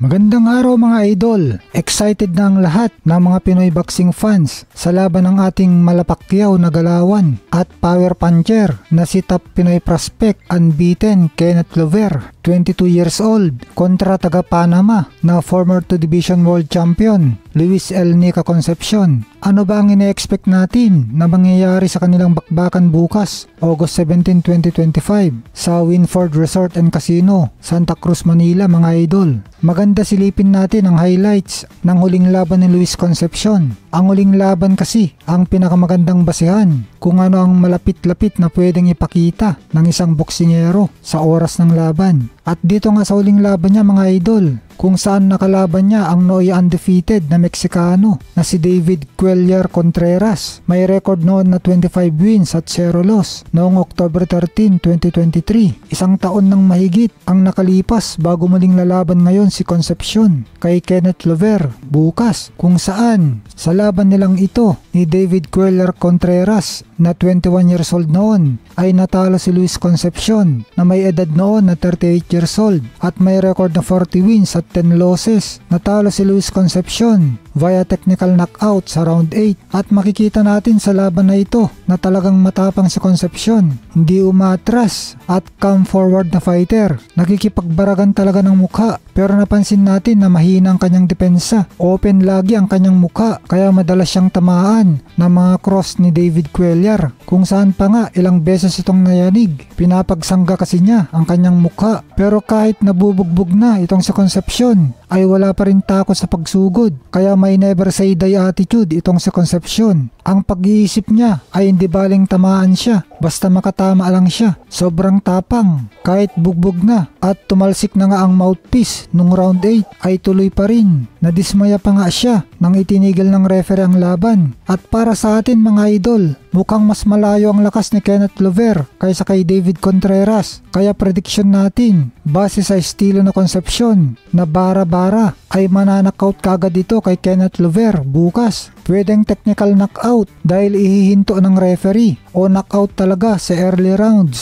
Magandang araw mga idol! Excited na ang lahat ng mga Pinoy boxing fans sa laban ng ating malapakyaw na galawan at power puncher na si top Pinoy prospect unbeaten Kenneth Lover, 22 years old, kontra taga Panama na former 2 Division World Champion Luis El Nica Concepcion. Ano ba ang ine-expect natin na mangyayari sa kanilang bakbakan bukas, August 17, 2025 sa Winford Resort and Casino, Santa Cruz, Manila mga idol? Maganda silipin natin ang highlights ng huling laban ni Luis Concepcion. Ang huling laban kasi ang pinakamagandang basihan kung ano ang malapit-lapit na pwedeng ipakita ng isang boksingero sa oras ng laban. At dito nga sa huling laban niya mga idol, kung saan nakalaban niya ang nooy undefeated na Meksikano na si David Cuellar Contreras. May record noon na 25 wins at 0 loss noong October 13, 2023. Isang taon ng mahigit ang nakalipas bago muling lalaban ngayon si Concepcion kay Kenneth Lover bukas, kung saan sa laban nilang ito ni David Cuellar Contreras na 21 years old noon ay natalo si Luis Concepcion na may edad noon na 38 years old at may record na 40 wins at 10 losses. Natalo si Luis Concepcion via technical knockout sa round 8 at makikita natin sa laban na ito na talagang matapang si Concepcion, hindi umatras at come forward na fighter. Nakikipagbaragan talaga ng mukha, pero napansin natin na mahina ang kanyang depensa. Open lagi ang kanyang mukha kaya madalas siyang tamaan ng mga cross ni David Cuellar, kung saan pa nga ilang beses itong nayanig. Pinapagsangga kasi niya ang kanyang mukha, pero kahit nabubugbog na itong si Concepcion ay wala pa rin takot sa pagsugod, kaya may never say die attitude itong si Concepcion. Ang pag-iisip niya ay hindi baling tamaan siya, basta makatama lang siya. Sobrang tapang, kahit bugbog na at tumalsik na nga ang mouthpiece nung round 8 ay tuloy pa rin. Nadismaya pa nga siya nang itinigil ng referee ang laban. At para sa atin mga idol, mukhang mas malayo ang lakas ni Kenneth Lover kaysa kay David Contreras. Kaya prediction natin, base sa estilo na Concepcion na bara-bara, ay mananakaut kagad ito kay Kenneth Lover bukas. Pwedeng technical knockout dahil ihihinto ng referee o knockout talaga sa early rounds.